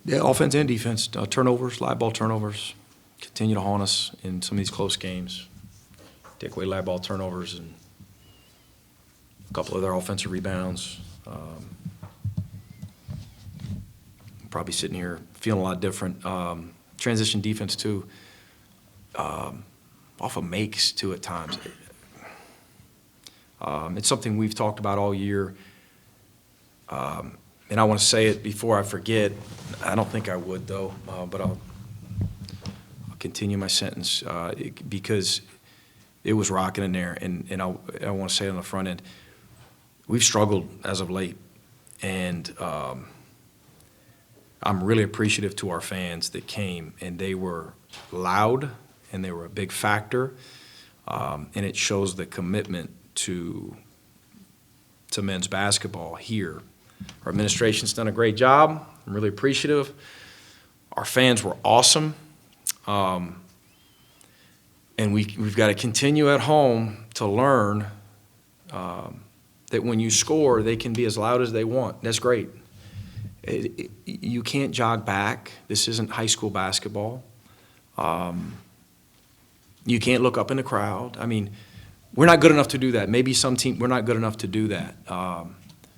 Yeah, offense and defense, turnovers, live ball turnovers continue to haunt us in some of these close games. Take away live ball turnovers and a couple of their offensive rebounds. Probably sitting here feeling a lot different. Transition defense too, off of makes too at times. It's something we've talked about all year. And I want to say it before I forget. I don't think I would, though, but I'll continue my sentence because it was rocking in there, and I want to say it on the front end. We've struggled as of late, and I'm really appreciative to our fans that came, and they were loud, and they were a big factor, and it shows the commitment to men's basketball here. Our administration's done a great job. I'm really appreciative. Our fans were awesome. And we've got to continue at home to learn that when you score, they can be as loud as they want. That's great. You can't jog back. This isn't high school basketball. You can't look up in the crowd. I mean, we're not good enough to do that. Maybe some team, we're not good enough to do that.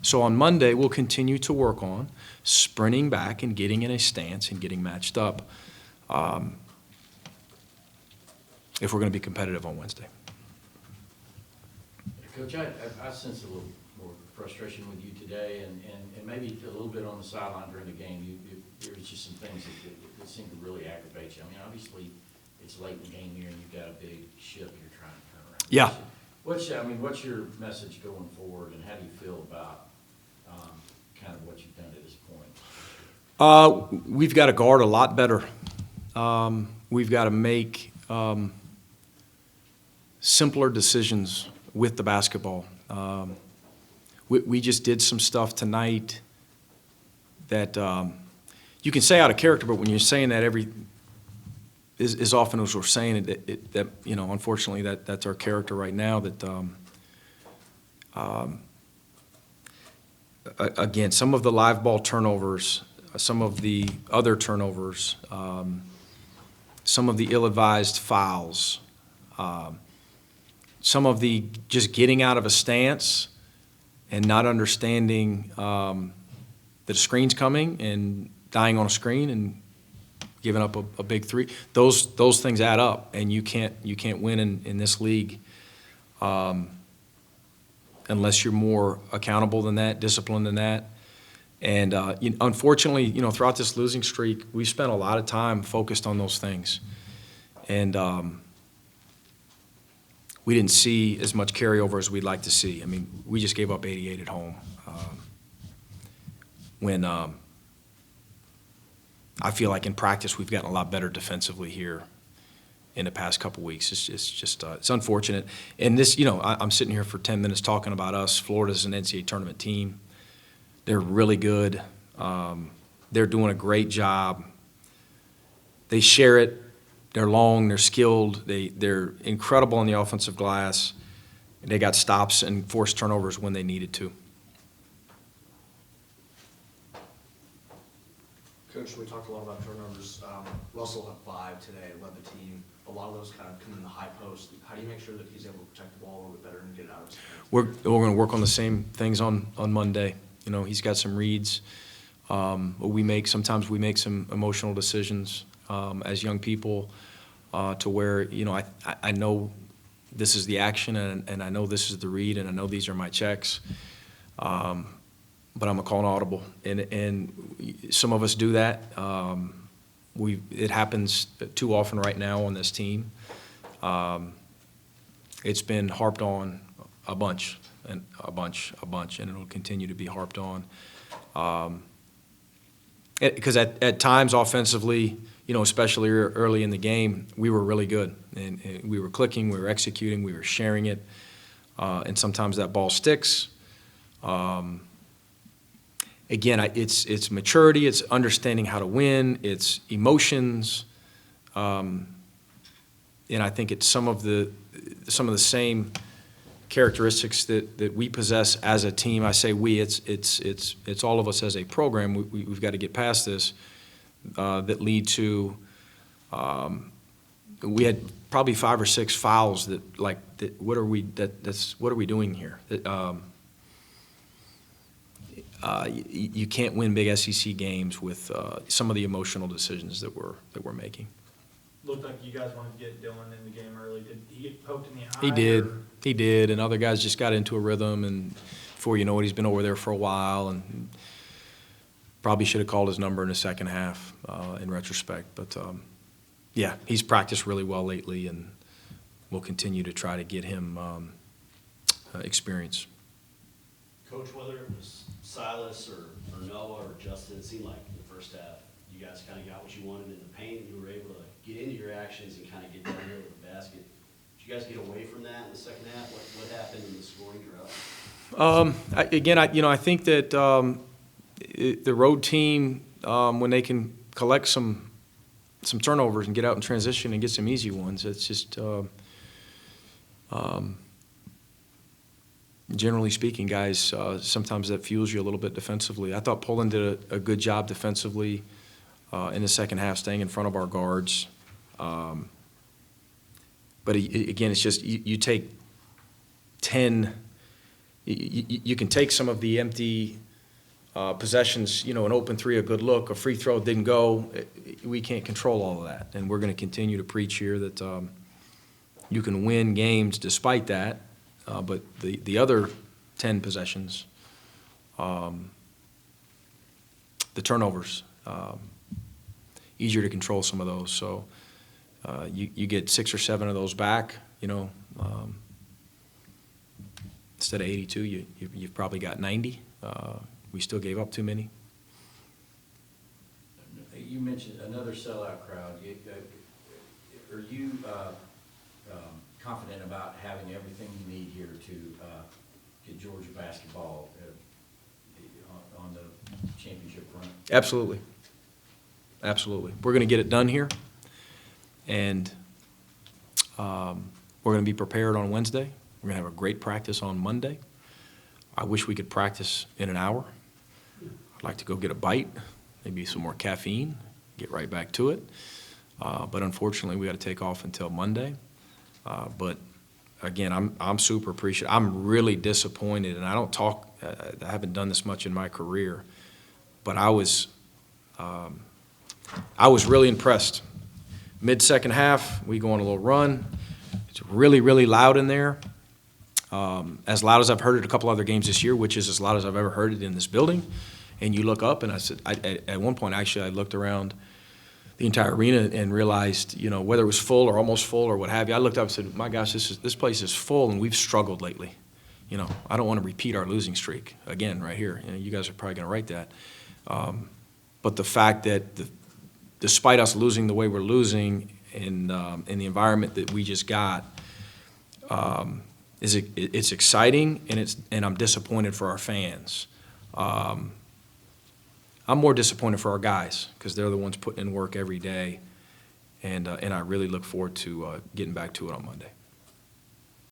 So on Monday, we'll continue to work on sprinting back and getting in a stance and getting matched up if we're going to be competitive on Wednesday. Coach, I sense a little more frustration with you today and maybe a little bit on the sideline during the game. There was just some things that seemed to really aggravate you. I mean, obviously, it's late in the game here and you've got a big ship you're trying to turn around. Yeah. What's your message going forward, and how do you feel about kind of what you've done to this point? We've got to guard a lot better. We've got to make simpler decisions with the basketball. We just did some stuff tonight that you can say out of character, but when you're saying that as often as we're saying it, that you know, unfortunately, that's our character right now. That again, some of the live ball turnovers, some of the other turnovers, some of the ill-advised fouls, some of the just getting out of a stance and not understanding that a screen's coming and dying on a screen and giving up a big three. Those things add up, and you can't win in this league unless you're more accountable than that, disciplined than that. And unfortunately, you know, throughout this losing streak, we spent a lot of time focused on those things, and we didn't see as much carryover as we'd like to see. I mean, we just gave up 88 at home. When I feel like in practice we've gotten a lot better defensively here in the past couple weeks. It's just it's unfortunate. And this, you know, I'm sitting here for 10 minutes talking about us. Florida's an NCAA tournament team. They're really good. They're doing a great job. They share it. They're long. They're skilled. They're incredible on the offensive glass. They got stops and forced turnovers when they needed to. Coach, we talked a lot about turnovers. Russell had 5 today, led the team. A lot of those kind of come in the high post. How do you make sure that he's able to protect the ball a little bit better and get it out of his hands? We're going to work on the same things on Monday. You know, he's got some reads. Sometimes we make some emotional decisions as young people to where, you know, I know this is the action and I know this is the read and I know these are my checks. But I'm a call an audible, and some of us do that. It happens too often right now on this team. It's been harped on a bunch, and it'll continue to be harped on. Because at times offensively, you know, especially early in the game, we were really good, and we were clicking, we were executing, we were sharing it, and sometimes that ball sticks. Again, it's maturity, it's understanding how to win, it's emotions, and I think it's some of the same characteristics that we possess as a team. I say we, it's all of us as a program. We've got to get past this. that lead to, we had probably 5 or 6 fouls what are we doing here? You can't win big SEC games with some of the emotional decisions that we're making. Looked like you guys wanted to get Dylan in the game early. Did he get poked in the eye? He did, and other guys just got into a rhythm, and before you know it, he's been over there for a while, and probably should have called his number in the second half, in retrospect. But, yeah, he's practiced really well lately, and we'll continue to try to get him experience. Coach, whether it was Silas or Noah or Justin, it seemed like in the first half, you guys kind of got what you wanted in the paint, and you were able to get into your actions and kind of get down here with the basket. Did you guys get away from that in the second half? What happened in the scoring drought? I think that the road team, when they can collect some turnovers and get out in transition and get some easy ones, it's just generally speaking, guys, sometimes that fuels you a little bit defensively. I thought Poland did a good job defensively in the second half, staying in front of our guards. But again, it's just you take 10. You can take some of the empty possessions, an open three, a good look, a free throw didn't go. We can't control all of that, and we're going to continue to preach here that you can win games despite that. But the other 10 possessions, the turnovers, easier to control some of those. So you get 6 or 7 of those back, instead of 82, you've probably got 90. We still gave up too many. You mentioned another sellout crowd. Are you confident about having everything you need here to get Georgia basketball on the championship run? Absolutely. Absolutely. We're going to get it done here, and we're going to be prepared on Wednesday. We're going to have a great practice on Monday. I wish we could practice in an hour. I'd like to go get a bite, maybe some more caffeine, get right back to it. But unfortunately, we got to take off until Monday. But again, I'm super appreciative. I'm really disappointed, and I don't talk. I haven't done this much in my career, but I was really impressed. Mid-second half, we go on a little run. It's really, really loud in there. As loud as I've heard it a couple other games this year, which is as loud as I've ever heard it in this building. And you look up, and I said, at one point, actually, I looked around the entire arena and realized, whether it was full or almost full or what have you, I looked up and said, my gosh, this place is full, and we've struggled lately. I don't want to repeat our losing streak again right here. You guys are probably going to write that. But the fact that despite us losing the way we're losing in the environment that we just got, it's exciting, and I'm disappointed for our fans. I'm more disappointed for our guys because they're the ones putting in work every day, and I really look forward to getting back to it on Monday.